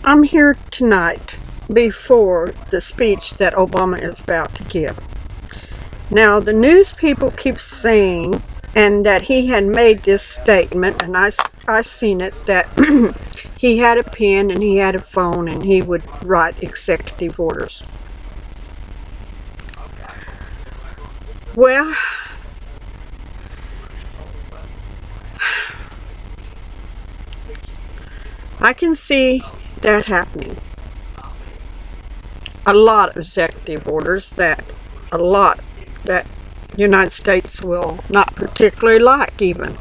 I'm here tonight before the speech that Obama is about to give. Now, the news people keep saying, and that he had made this statement, and I seen it, that he had a pen and he had a phone and he would write executive orders. Well, I can see that happening. A lot of executive orders that the United States will not particularly like even.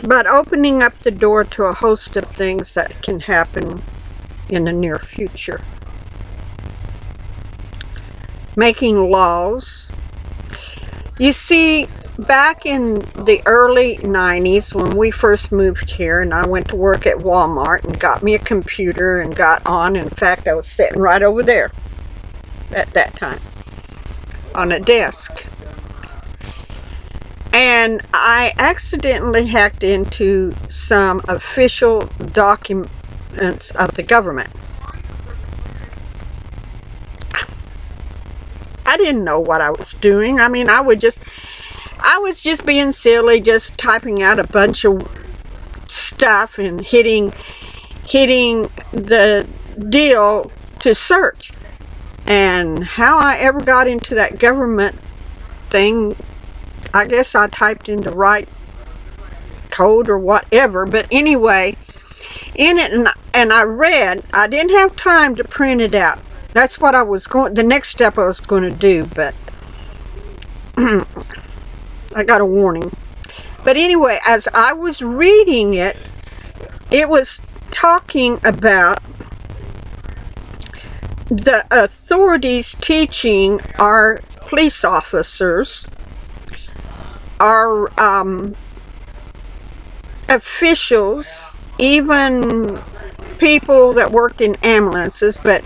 But opening up the door to a host of things that can happen in the near future. Making laws. You see, back in the early 90s when we first moved here and I went to work at Walmart and got me a computer and got on. In fact, I was sitting right over there at that time on a desk. And I accidentally hacked into some official documents of the government. I didn't know what I was doing. I mean, I was just being silly, just typing out a bunch of stuff and hitting the deal to search. And how I ever got into that government thing, I guess I typed in the right code or whatever. But anyway, in it, and I read, I didn't have time to print it out. That's what the next step I was going to do, but I got a warning. But anyway, as I was reading it, it was talking about the authorities teaching our police officers, our officials, even people that worked in ambulances, but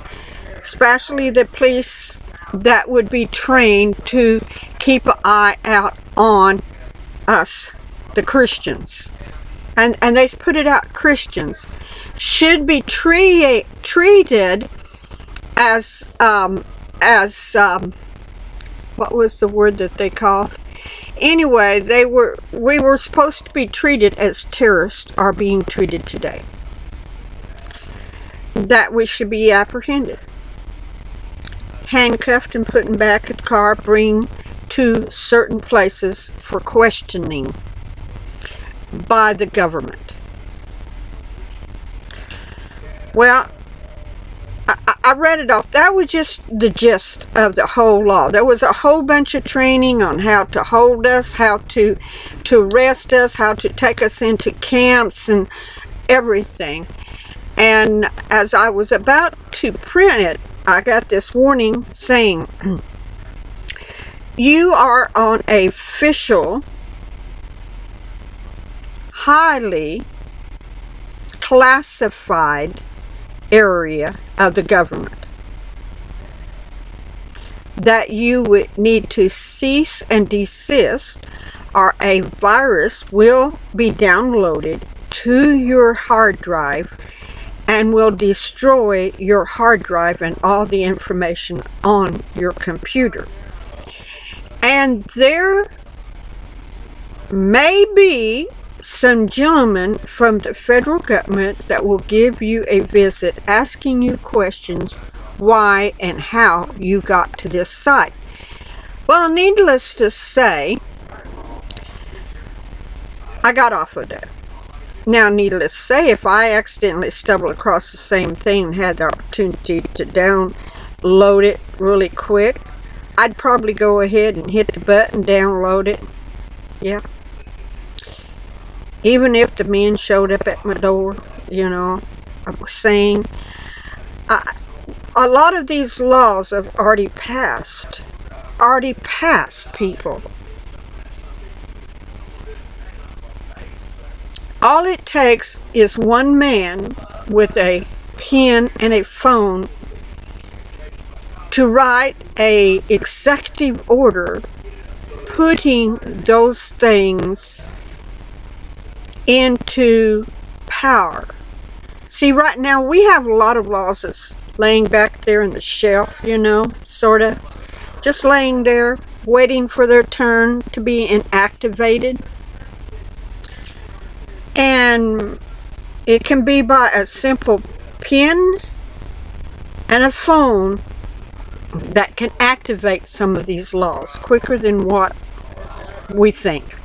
especially the police that would be trained to keep an eye out on us, the Christians. And they put it out, Christians should be treated as what was the word that they called? Anyway, we were supposed to be treated as terrorists are being treated today. That we should be apprehended, handcuffed and put in back of the car, bring to certain places for questioning by the government. Well, I read it off. That was just the gist of the whole law. There was a whole bunch of training on how to hold us, how to arrest us, how to take us into camps and everything. And as I was about to print it, I got this warning saying, you are on a official, highly classified area of the government, that you would need to cease and desist, or a virus will be downloaded to your hard drive and will destroy your hard drive and all the information on your computer. And there may be some gentlemen from the federal government that will give you a visit asking you questions why and how you got to this site. Well, needless to say, I got off of that. Now, needless to say, if I accidentally stumbled across the same thing and had the opportunity to download it really quick, I'd probably go ahead and hit the button, download it. Yeah. Even if the men showed up at my door, I was saying, a lot of these laws have already passed people. All it takes is one man with a pen and a phone to write a executive order putting those things into power. See, right now we have a lot of laws that's laying back there in the shelf, you know, sort of. Just laying there, waiting for their turn to be inactivated. And it can be by a simple pen and a phone that can activate some of these laws quicker than what we think.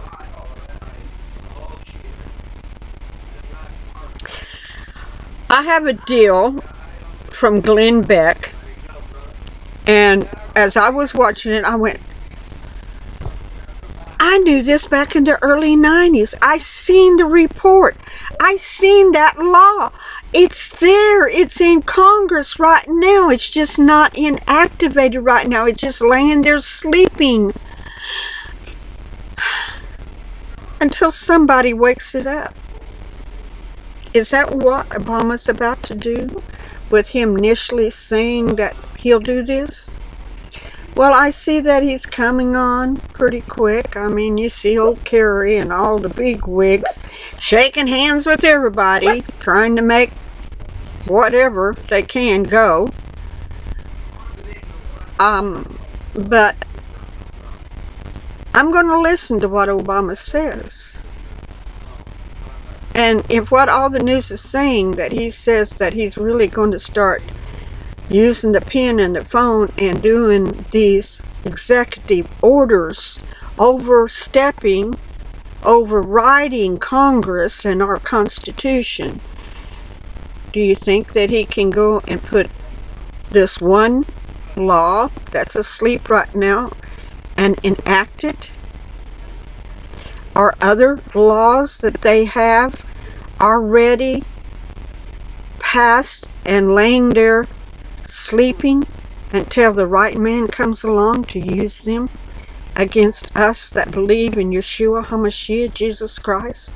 I have a deal from Glenn Beck, and as I was watching it, I went, I knew this back in the early 90s. I seen the report. I seen that law. It's there. It's in Congress right now. It's just not inactivated right now. It's just laying there sleeping until somebody wakes it up. Is that what Obama's about to do with him initially saying that he'll do this? Well, I see that he's coming on pretty quick. I mean, you see old Kerry and all the big wigs shaking hands with everybody, trying to make whatever they can go. But I'm going to listen to what Obama says. And if what all the news is saying, that he says that he's really going to start using the pen and the phone and doing these executive orders, overriding Congress and our Constitution, do you think that he can go and put this one law that's asleep right now and enact it? Are other laws that they have already passed and laying there sleeping until the right man comes along to use them against us that believe in Yeshua HaMashiach, Jesus Christ?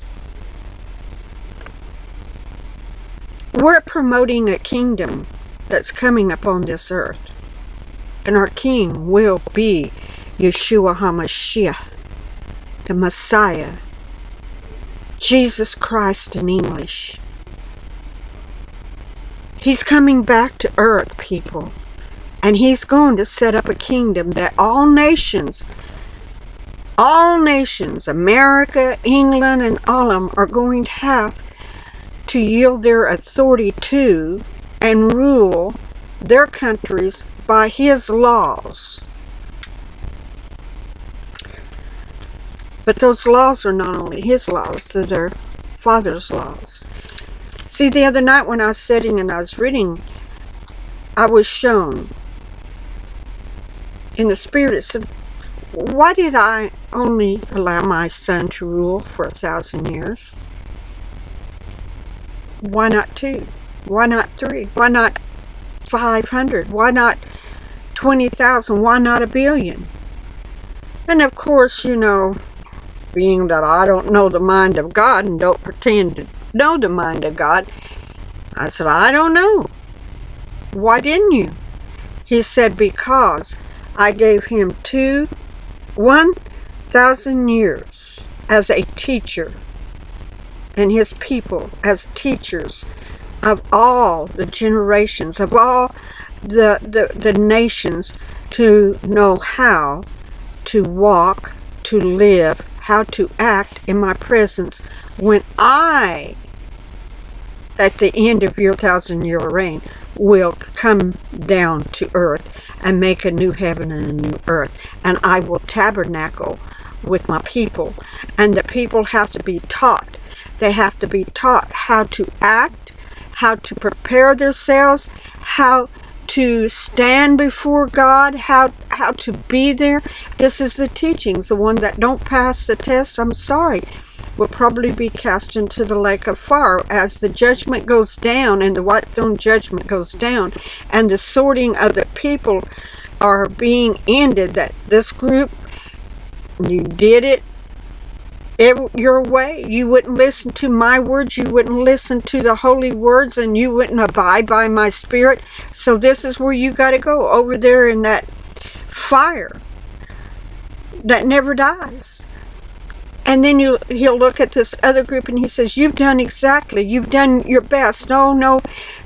We're promoting a kingdom that's coming upon this earth, and our king will be Yeshua HaMashiach, the Messiah, Jesus Christ in English. He's coming back to earth, people, and he's going to set up a kingdom that all nations, America, England, and all of them are going to have to yield their authority to and rule their countries by his laws. But those laws are not only his laws, they're their Father's laws. See, the other night when I was sitting and I was reading, I was shown in the Spirit. It said, why did I only allow my son to rule for 1,000 years? Why not 2? Why not 3? Why not 500? Why not 20,000? Why not 1 billion? And of course, you know, being that I don't know the mind of God and don't pretend to know the mind of God, I said, I don't know. Why didn't you? He said, because I gave him 1,000 years as a teacher, and his people as teachers of all the generations, of all the nations, to know how to walk, to live, how to act in my presence when I, at the end of your 1,000-year reign, will come down to earth and make a new heaven and a new earth. And I will tabernacle with my people. And the people have to be taught. They have to be taught how to act, how to prepare themselves, how to stand before God, how to be there. This is the teachings. The one that don't pass the test, I'm sorry, will probably be cast into the lake of fire as the judgment goes down, and the white throne judgment goes down, and the sorting of the people are being ended. That this group, you did it your way. You wouldn't listen to my words. You wouldn't listen to the holy words, and you wouldn't abide by my spirit. So this is where you got to go, over there in that fire that never dies. And then he'll look at this other group and he says, you've done your best. No,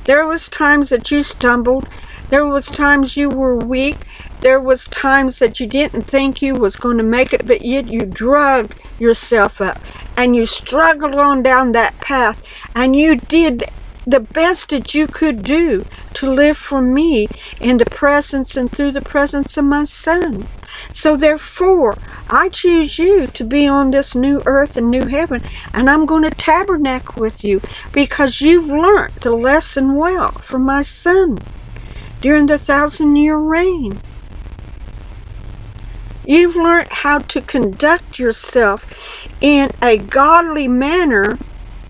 there was times that you stumbled. There was times you were weak. There was times that you didn't think you was going to make it, but yet you drug yourself up and you struggled on down that path and you did the best that you could do to live for me in the presence and through the presence of my Son. So therefore, I choose you to be on this new earth and new heaven, and I'm going to tabernacle with you because you've learned the lesson well from my Son during the 1,000-year reign. You've learned how to conduct yourself in a godly manner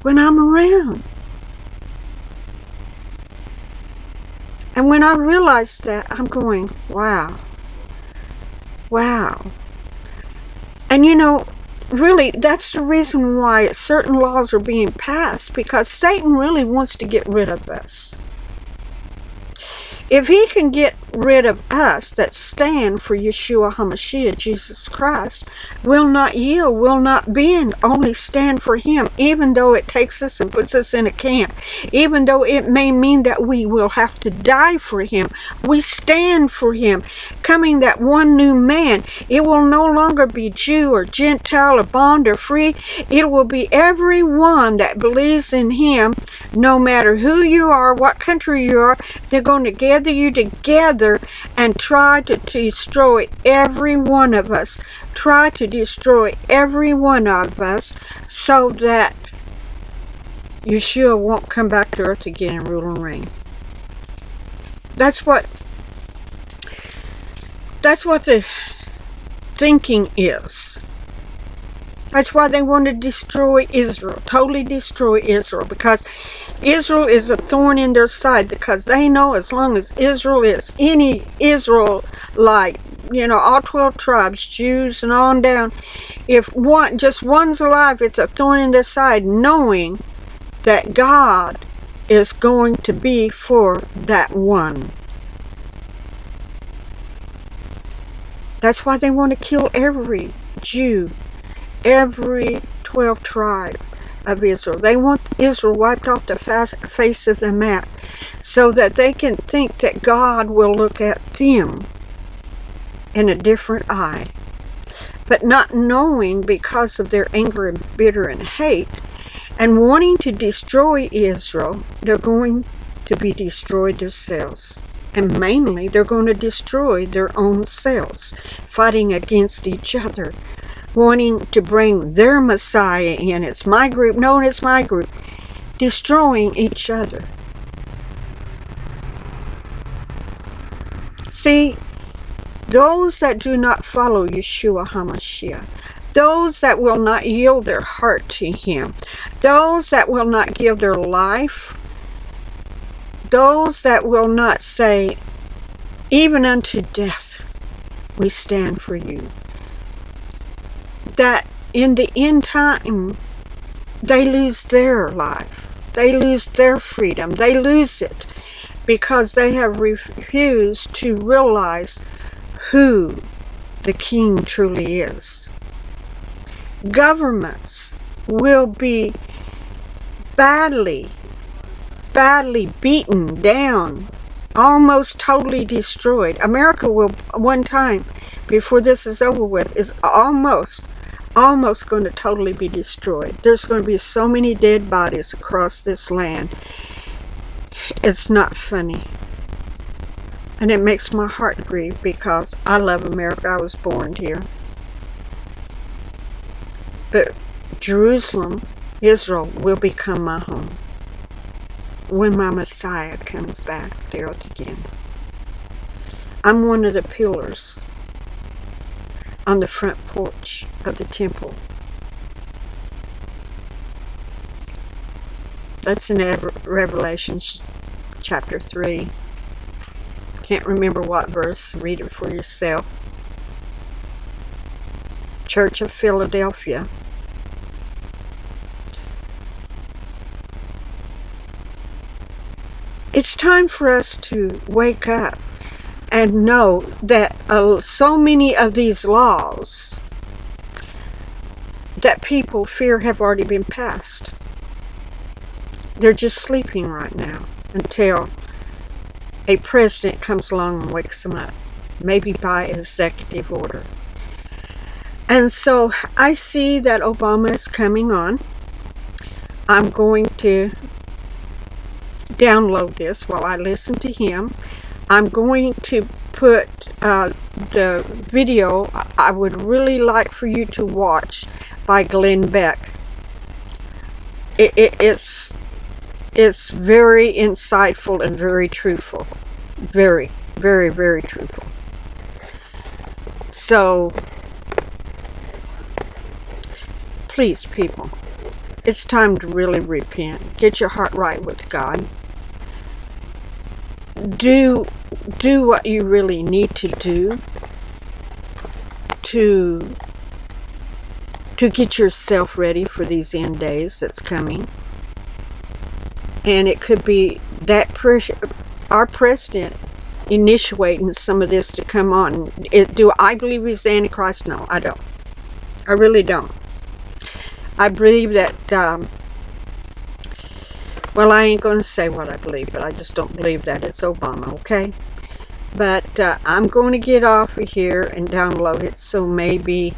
when I'm around. And when I realized that, I'm going, wow. And really, that's the reason why certain laws are being passed, because Satan really wants to get rid of us. If he can get rid of us that stand for Yeshua HaMashiach, Jesus Christ, will not yield, will not bend, only stand for him, even though it takes us and puts us in a camp, even though it may mean that we will have to die for him, we stand for him, coming that one new man. It will no longer be Jew or Gentile or bond or free. It will be everyone that believes in him, no matter who you are, what country you are. They're going to gather you together and try to destroy every one of us. Try to destroy every one of us so that Yeshua won't come back to earth again and rule and reign. That's what the thinking is. That's why they want to destroy Israel, totally destroy Israel, because Israel is a thorn in their side, because they know as long as Israel is any Israelite, all 12 tribes, Jews and on down, if just one's alive, it's a thorn in their side, knowing that God is going to be for that one. That's why they want to kill every Jew, every 12 tribe of Israel. They want Israel wiped off the face of the map so that they can think that God will look at them in a different eye. But not knowing, because of their anger and bitter and hate and wanting to destroy Israel, they're going to be destroyed themselves. And mainly, they're going to destroy their own selves, fighting against each other, wanting to bring their Messiah in. It's my group. No, it's my group. Destroying each other. See, those that do not follow Yeshua HaMashiach, those that will not yield their heart to him, those that will not give their life, those that will not say, even unto death, we stand for you. That in the end time, they lose their life. They lose their freedom. They lose it because they have refused to realize who the King truly is. Governments will be badly beaten down, almost totally destroyed. America will, one time, before this is over with, is almost going to totally be destroyed. There's going to be so many dead bodies across this land. It's not funny. And it makes my heart grieve because I love America. I was born here. But Jerusalem, Israel, will become my home when my Messiah comes back to earth again. I'm one of the pillars on the front porch of the temple. That's in Revelation chapter 3. Can't remember what verse. Read it for yourself. Church of Philadelphia. It's time for us to wake up and know that so many of these laws that people fear have already been passed. They're just sleeping right now until a president comes along and wakes them up, maybe by executive order. And so I see that Obama is coming on. I'm going to download this while I listen to him. I'm going to put the video I would really like for you to watch by Glenn Beck. It's very insightful and very truthful. Very, very, very truthful. So, please, people, it's time to really repent. Get your heart right with God. Do what you really need to do to get yourself ready for these end days that's coming. And it could be that pressure, our president initiating some of this to come on. Do I believe he's the Antichrist? No, I don't. I really don't. I believe that, well, I ain't going to say what I believe, but I just don't believe that it's Obama, okay? But I'm going to get off of here and download it, so maybe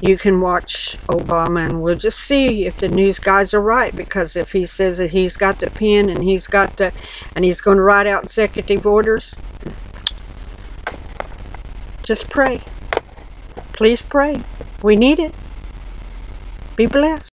you can watch Obama, and we'll just see if the news guys are right. Because if he says that he's got the pen and he's going to write out executive orders, just pray. Please pray. We need it. Be blessed.